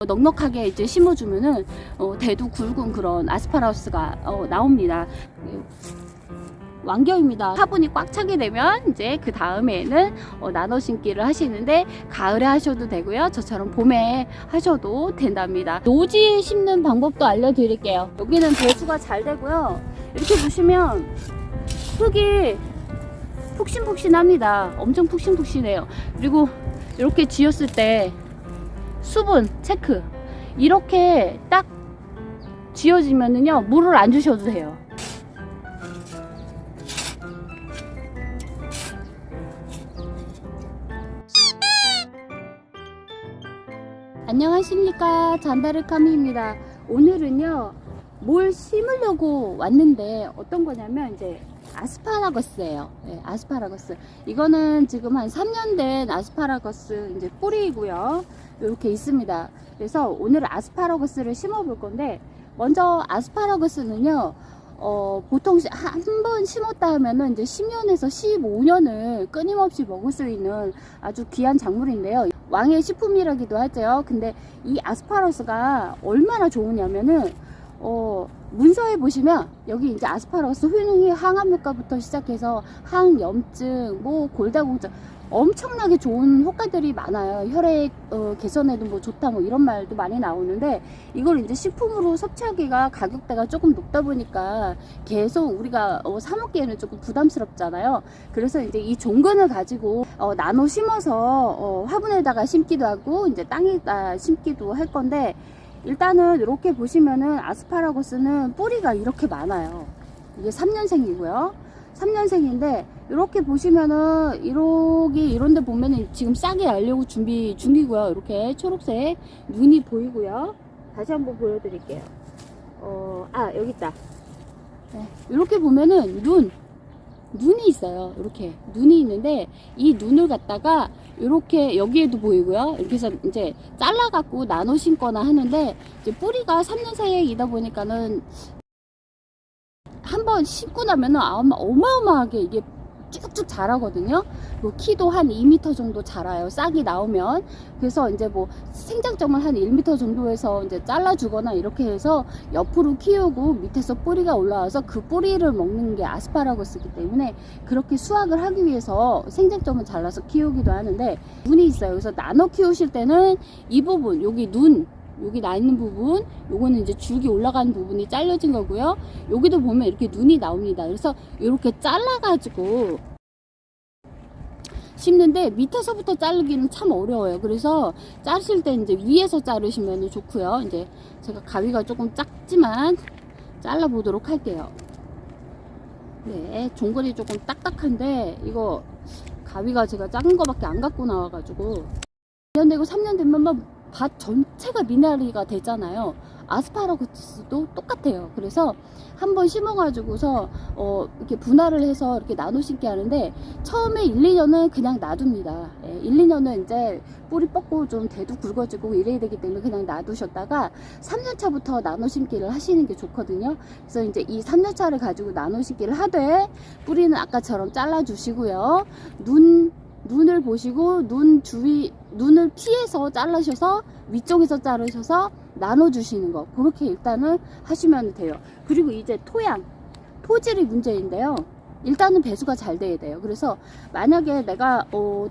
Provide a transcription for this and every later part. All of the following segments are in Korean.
넉넉하게 이제 심어주면은 대두 굵은 그런 아스파라거스가 나옵니다. 완경입니다. 화분이 꽉 차게 되면 이제 그 다음에는 나눠 심기를 하시는데 가을에 하셔도 되고요. 저처럼 봄에 하셔도 된답니다. 노지에 심는 방법도 알려드릴게요. 여기는 배수가 잘 되고요. 이렇게 보시면 흙이 푹신푹신합니다. 엄청 푹신푹신해요. 그리고 이렇게 지었을 때 수분 체크 이렇게 딱 지어지면은요 물을 안 주셔도 돼요. 안녕하십니까, 잔다르카미입니다. 오늘은요 뭘 심으려고 왔는데 어떤 거냐면 이제 아스파라거스예요. 네, 아스파라거스. 이거는 지금 한 3년 된 아스파라거스 이제 뿌리이고요. 이렇게 있습니다. 그래서 오늘 아스파라거스를 심어 볼 건데, 먼저 아스파라거스는요 보통 한 번 심었다 하면은 이제 10년에서 15년을 끊임없이 먹을 수 있는 아주 귀한 작물인데요. 왕의 식품이라기도 하죠. 근데 이 아스파라거스가 얼마나 좋으냐면은 문서에 보시면 여기 이제 아스파라거스 효능이 항암 효과부터 시작해서 항염증, 뭐 골다공증 엄청나게 좋은 효과들이 많아요. 혈액 개선에도 뭐 좋다 뭐 이런 말도 많이 나오는데, 이걸 이제 식품으로 섭취하기가 가격대가 조금 높다 보니까 계속 우리가 사 먹기에는 조금 부담스럽잖아요. 그래서 이제 이 종근을 가지고 나눠 심어서 화분에다가 심기도 하고 이제 땅에다 심기도 할 건데, 일단은 이렇게 보시면은 아스파라거스는 뿌리가 이렇게 많아요. 이게 3년생이고요. 3년생인데 이렇게 보시면은 이런데 보면은 지금 싹이 날려고 준비 중이고요. 이렇게 초록색 눈이 보이고요. 다시 한번 보여드릴게요. 여기 있다. 네, 이렇게 보면은 눈이 있어요. 이렇게 눈이 있는데 이 눈을 갖다가 이렇게 여기에도 보이고요. 이렇게 해서 이제 잘라 갖고 나눠 심거나 하는데, 이제 뿌리가 3년생이다 보니까는 한번 심고 나면은 어마어마하게 이게 쭉쭉 자라거든요. 뭐 키도 한 2m 정도 자라요. 싹이 나오면. 그래서 이제 뭐 생장점을 한 1m 정도에서 이제 잘라주거나 이렇게 해서 옆으로 키우고 밑에서 뿌리가 올라와서 그 뿌리를 먹는 게 아스파라거스이기 때문에 그렇게 수확을 하기 위해서 생장점을 잘라서 키우기도 하는데, 눈이 있어요. 그래서 나눠 키우실 때는 이 부분, 여기 나 있는 부분, 요거는 이제 줄기 올라가는 부분이 잘려진 거고요. 여기도 보면 이렇게 눈이 나옵니다. 그래서 이렇게 잘라가지고 심는데 밑에서부터 자르기는 참 어려워요. 그래서 자르실 때 이제 위에서 자르시면 좋고요. 이제 제가 가위가 조금 작지만 잘라 보도록 할게요. 네, 종거리 조금 딱딱한데 이거 가위가 제가 작은 거밖에 안 갖고 나와가지고 2년 되고 3년 되면 밭 전체가 미나리가 되잖아요. 아스파라거스도 똑같아요. 그래서 한번 심어가지고서 이렇게 분할을 해서 이렇게 나눠 심기 하는데, 처음에 1, 2년은 그냥 놔둡니다. 1, 2년은 이제 뿌리 뻗고 좀 대도 굵어지고 이래야 되기 때문에 그냥 놔두셨다가 3년차부터 나눠 심기를 하시는 게 좋거든요. 그래서 이제 이 3년차를 가지고 나눠 심기를 하되, 뿌리는 아까처럼 잘라 주시고요. 눈을 보시고 눈을 피해서 자르셔서 위쪽에서 자르셔서 나눠주시는 거, 그렇게 일단은 하시면 돼요. 그리고 이제 토질이 문제인데요. 일단은 배수가 잘 돼야 돼요. 그래서 만약에 내가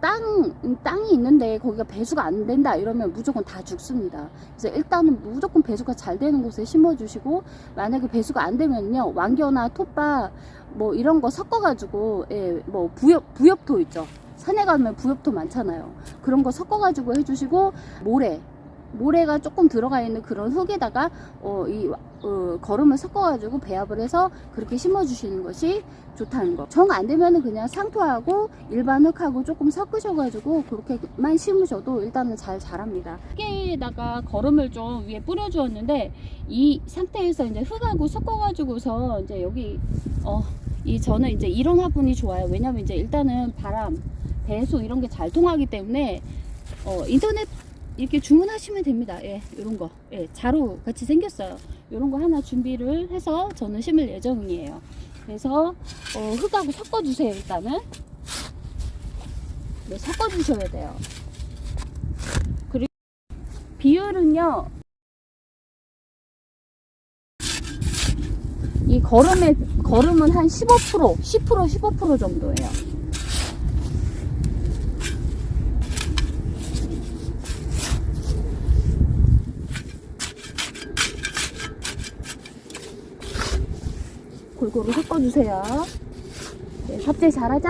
땅이 있는데 거기가 배수가 안 된다 이러면 무조건 다 죽습니다. 그래서 일단은 무조건 배수가 잘 되는 곳에 심어주시고, 만약에 배수가 안 되면요 왕겨나 톱밥 뭐 이런 거 섞어가지고, 뭐 부엽토 있죠. 산에 가면 부엽토 많잖아요. 그런 거 섞어가지고 해주시고, 모래가 조금 들어가 있는 그런 흙에다가 거름을 섞어가지고 배합을 해서 그렇게 심어주시는 것이 좋다는 거. 정 안 되면은 그냥 상토하고 일반 흙하고 조금 섞으셔가지고 그렇게만 심으셔도 일단은 잘 자랍니다. 흙에다가 거름을 좀 위에 뿌려주었는데, 이 상태에서 이제 흙하고 섞어가지고서 이제 여기 저는 이제 이런 화분이 좋아요. 왜냐면 이제 일단은 바람, 배수 이런 게 잘 통하기 때문에 인터넷 이렇게 주문하시면 됩니다. 이런 거 자루 같이 생겼어요. 이런 거 하나 준비를 해서 저는 심을 예정이에요. 그래서 흙하고 섞어주세요. 일단은 섞어주셔야 돼요. 비율은요, 이 걸음은 한 15%, 10%, 15% 정도예요. 골고루 섞어주세요. 네, 삽질 잘하죠?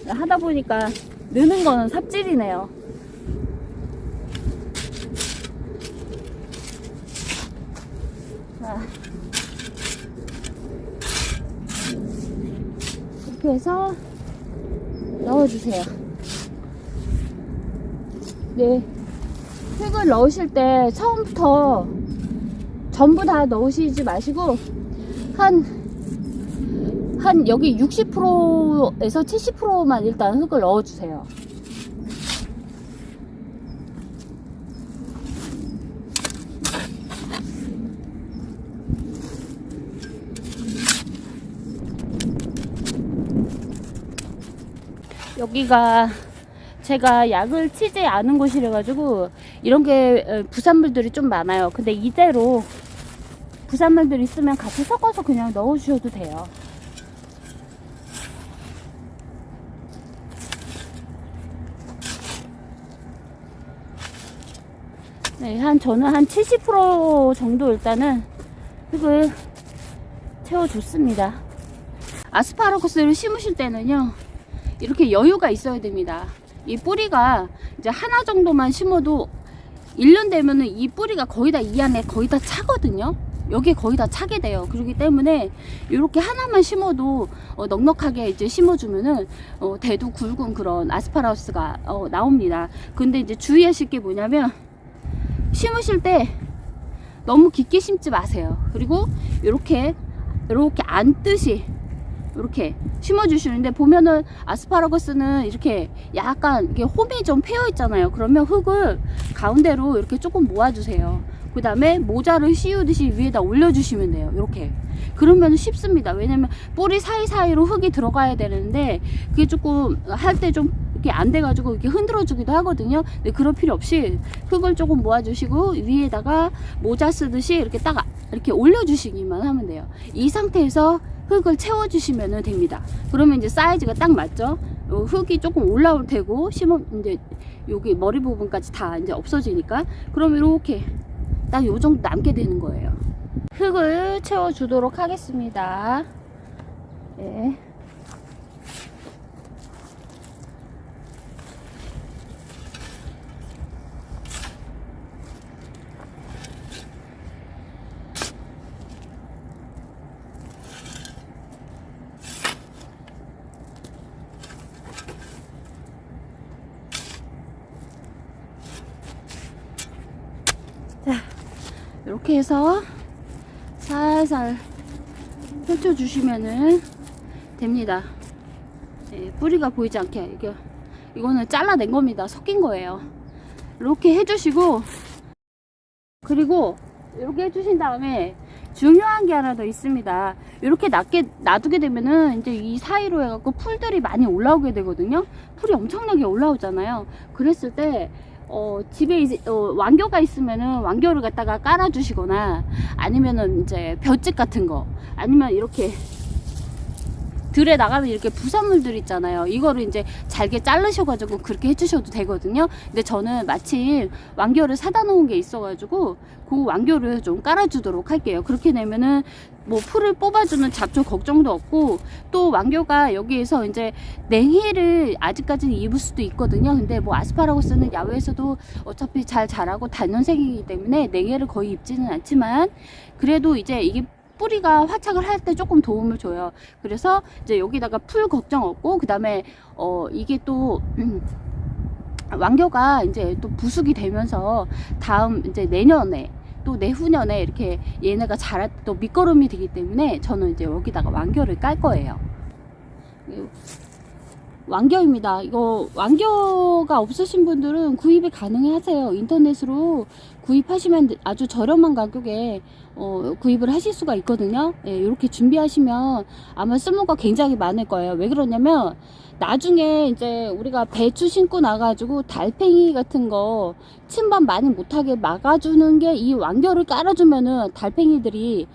하다 보니까 느는 거는 삽질이네요. 자, 이렇게 해서 넣어주세요. 네, 흙을 넣으실 때 처음부터 전부 다 넣으시지 마시고 한 여기 60%에서 70%만 일단 흙을 넣어주세요. 여기가 제가 약을 치지 않은 곳이라 가지고 이런 게 부산물들이 좀 많아요. 근데 이대로 부산물들 있으면 같이 섞어서 그냥 넣어주셔도 돼요. 네, 저는 한 70% 정도 일단은 흙을 채워줬습니다. 아스파라거스를 심으실 때는요, 이렇게 여유가 있어야 됩니다. 이 뿌리가 이제 하나 정도만 심어도 1년 되면은 이 뿌리가 거의 다 이 안에 거의 다 차거든요. 여기에 거의 다 차게 돼요. 그렇기 때문에 이렇게 하나만 심어도 넉넉하게 이제 심어주면은 대두 굵은 그런 아스파라거스가 나옵니다. 근데 이제 주의하실 게 뭐냐면, 심으실 때 너무 깊게 심지 마세요. 그리고 이렇게 앉듯이 이렇게 심어주시는데, 보면은 아스파라거스는 이렇게 약간 이게 홈이 좀 패여 있잖아요. 그러면 흙을 가운데로 이렇게 조금 모아주세요. 그 다음에 모자를 씌우듯이 위에다 올려주시면 돼요. 이렇게. 그러면 쉽습니다. 왜냐면 뿌리 사이사이로 흙이 들어가야 되는데 그게 조금 할 때 좀 이렇게 안 돼가지고 이렇게 흔들어 주기도 하거든요. 근데 그럴 필요 없이 흙을 조금 모아주시고 위에다가 모자 쓰듯이 이렇게 딱 이렇게 올려주시기만 하면 돼요. 이 상태에서 흙을 채워주시면 됩니다. 그러면 이제 사이즈가 딱 맞죠? 흙이 조금 올라올 테고, 이제 여기 머리 부분까지 다 이제 없어지니까. 그러면 이렇게 딱 요 정도 남게 되는 거예요. 흙을 채워주도록 하겠습니다. 네. 자, 이렇게 해서 살살 펼쳐주시면은 됩니다. 네, 뿌리가 보이지 않게 이거는 잘라낸 겁니다. 섞인 거예요. 이렇게 해주시고, 그리고 이렇게 해주신 다음에 중요한 게 하나 더 있습니다. 이렇게 놔두게 되면은 이제 이 사이로 해갖고 풀들이 많이 올라오게 되거든요. 풀이 엄청나게 올라오잖아요. 그랬을 때 집에 이제 왕겨가 있으면은 왕겨를 갖다가 깔아주시거나, 아니면은 이제 볏짚 같은 거, 아니면 이렇게 들에 나가면 이렇게 부산물들 있잖아요. 이거를 이제 잘게 자르셔가지고 그렇게 해주셔도 되거든요. 근데 저는 마침 왕겨를 사다 놓은 게 있어가지고 그 왕겨를 좀 깔아주도록 할게요. 그렇게 되면은 뭐 풀을 뽑아주는 잡초 걱정도 없고, 또 왕겨가 여기에서 이제 냉해를 아직까지는 입을 수도 있거든요. 근데 뭐 아스파라거스는 야외에서도 어차피 잘 자라고 단연생이기 때문에 냉해를 거의 입지는 않지만, 그래도 이제 이게 뿌리가 화착을 할 때 조금 도움을 줘요. 그래서 이제 여기다가 풀 걱정 없고, 그 다음에 이게 또 왕겨가 이제 또 부숙이 되면서 다음 이제 내년에 또 내후년에 이렇게 얘네가 자랄 또 밑거름이 되기 때문에 저는 이제 여기다가 왕겨를 깔 거예요. 왕겨입니다. 이거 왕겨가 없으신 분들은 구입이 가능하세요. 인터넷으로 구입하시면 아주 저렴한 가격에 구입을 하실 수가 있거든요. 예, 이렇게 준비하시면 아마 쓸모가 굉장히 많을 거예요. 왜 그러냐면 나중에 이제 우리가 배추 심고 나가지고 달팽이 같은 거 침반 많이 못하게 막아주는 게 이 완결을 깔아주면은 달팽이들이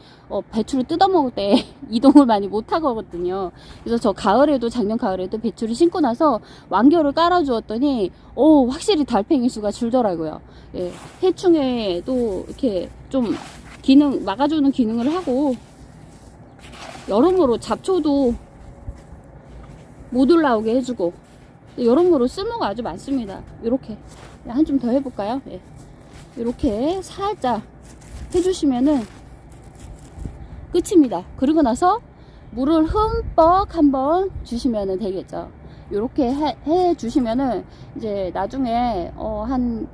배추를 뜯어먹을 때 이동을 많이 못하거든요. 그래서 저 가을에도, 작년 가을에도 배추를 심고 나서 완결을 깔아주었더니 확실히 달팽이 수가 줄더라고요. 예, 해충에도 이렇게 좀 기능, 막아주는 기능을 하고, 여러모로 잡초도 못 올라오게 해주고, 여러모로 쓸모가 아주 많습니다. 이렇게 한 좀 더 해볼까요? 예. 이렇게 살짝 해주시면은 끝입니다. 그리고 나서 물을 흠뻑 한번 주시면 되겠죠. 이렇게 해 주시면은 이제 나중에 한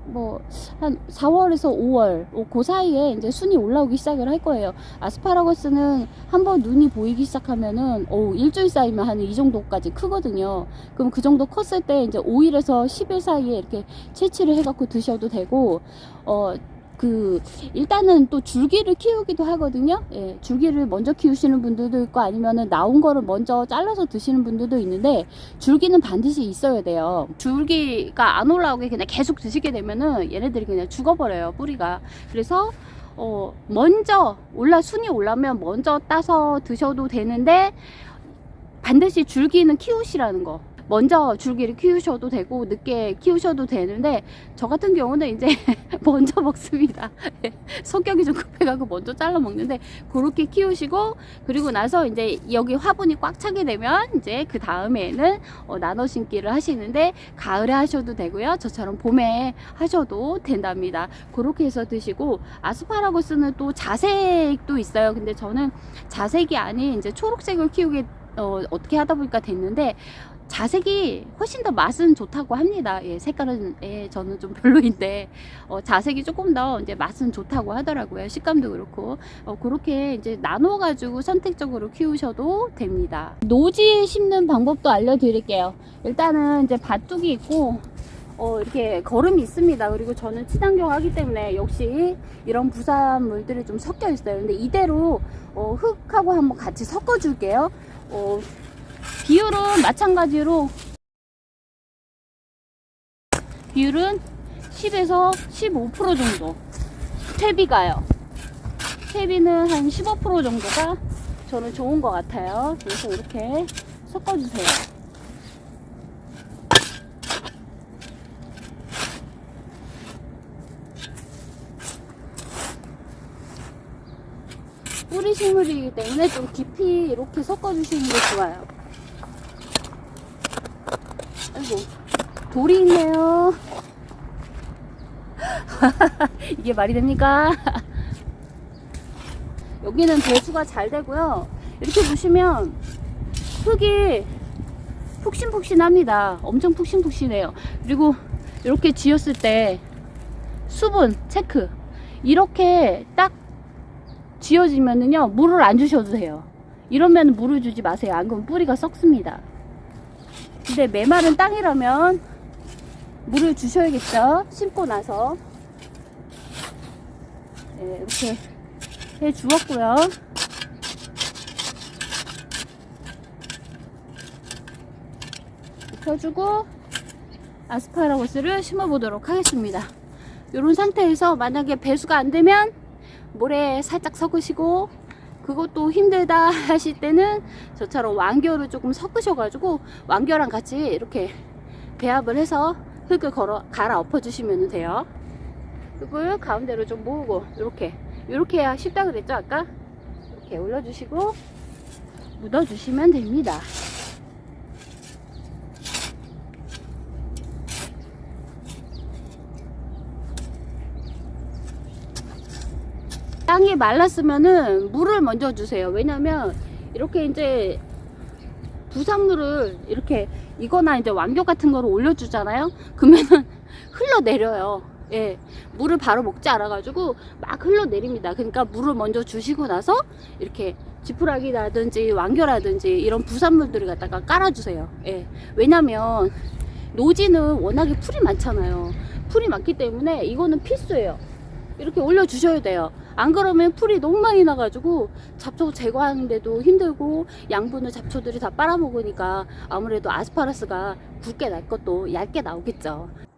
4월에서 5월 그 사이에 이제 순이 올라오기 시작을 할 거예요. 아스파라거스는 한번 눈이 보이기 시작하면은 일주일 사이면 한 이 정도까지 크거든요. 그럼 그 정도 컸을 때 이제 5일에서 10일 사이에 이렇게 채취를 해갖고 드셔도 되고, 일단은 또 줄기를 키우기도 하거든요. 예, 줄기를 먼저 키우시는 분들도 있고, 아니면은 나온 거를 먼저 잘라서 드시는 분들도 있는데, 줄기는 반드시 있어야 돼요. 줄기가 안 올라오게 그냥 계속 드시게 되면은 얘네들이 그냥 죽어버려요, 뿌리가. 그래서 먼저 순이 올라오면 먼저 따서 드셔도 되는데, 반드시 줄기는 키우시라는 거. 먼저 줄기를 키우셔도 되고 늦게 키우셔도 되는데, 저 같은 경우는 이제 먼저 먹습니다. 성격이 좀 급해가지고 먼저 잘라 먹는데, 그렇게 키우시고, 그리고 나서 이제 여기 화분이 꽉 차게 되면 이제 그 다음에는 나눠 심기를 하시는데, 가을에 하셔도 되고요, 저처럼 봄에 하셔도 된답니다. 그렇게 해서 드시고, 아스파라거스는 또 자색도 있어요. 근데 저는 자색이 아닌 이제 초록색을 키우게 어떻게 하다 보니까 됐는데, 자색이 훨씬 더 맛은 좋다고 합니다. 예, 색깔은 저는 좀 별로인데 자색이 조금 더 이제 맛은 좋다고 하더라고요. 식감도 그렇고 그렇게 이제 나눠 가지고 선택적으로 키우셔도 됩니다. 노지에 심는 방법도 알려드릴게요. 일단은 이제 밭둑이 있고 이렇게 거름이 있습니다. 그리고 저는 친환경 하기 때문에 역시 이런 부산물들이 좀 섞여 있어요. 근데 이대로 흙하고 한번 같이 섞어 줄게요. 비율은 마찬가지로 비율은 10에서 15% 정도. 퇴비가요. 퇴비는 한 15% 정도가 저는 좋은 것 같아요. 그래서 이렇게 섞어주세요. 뿌리 식물이기 때문에 좀 깊이 이렇게 섞어주시는 게 좋아요. 아이고, 돌이 있네요. 이게 말이 됩니까? 여기는 배수가 잘 되고요. 이렇게 보시면 흙이 푹신푹신합니다. 엄청 푹신푹신해요. 그리고 이렇게 지었을 때 수분 체크, 이렇게 딱 지어지면은요, 물을 안 주셔도 돼요. 이러면 물을 주지 마세요. 안 그러면 뿌리가 썩습니다. 근데 메마른 땅이라면 물을 주셔야겠죠. 심고 나서. 네, 이렇게 해 주었고요. 펴주고 아스파라거스를 심어 보도록 하겠습니다. 이런 상태에서 만약에 배수가 안 되면 모래 살짝 섞으시고, 그것도 힘들다 하실 때는 저처럼 완결을 조금 섞으셔가지고 완결랑 같이 이렇게 배합을 해서 흙을 갈아 엎어 주시면 돼요. 흙을 가운데로 좀 모으고 이렇게 해야 쉽다 그랬죠 아까? 이렇게 올려주시고 묻어주시면 됩니다. 땅이 말랐으면은 물을 먼저 주세요. 왜냐면 이렇게 이제 부산물을 이렇게 이거나 이제 완교 같은 거를 올려주잖아요. 그러면은 흘러내려요. 예, 물을 바로 먹지 않아가지고 막 흘러내립니다. 그러니까 물을 먼저 주시고 나서 이렇게 지푸라기라든지 완교라든지 이런 부산물들을 갖다가 깔아주세요. 예, 왜냐면 노지는 워낙에 풀이 많잖아요. 풀이 많기 때문에 이거는 필수예요. 이렇게 올려주셔야 돼요. 안 그러면 풀이 너무 많이 나가지고 잡초 제거하는데도 힘들고 양분을 잡초들이 다 빨아먹으니까 아무래도 아스파라스가 굵게 날 것도 얇게 나오겠죠.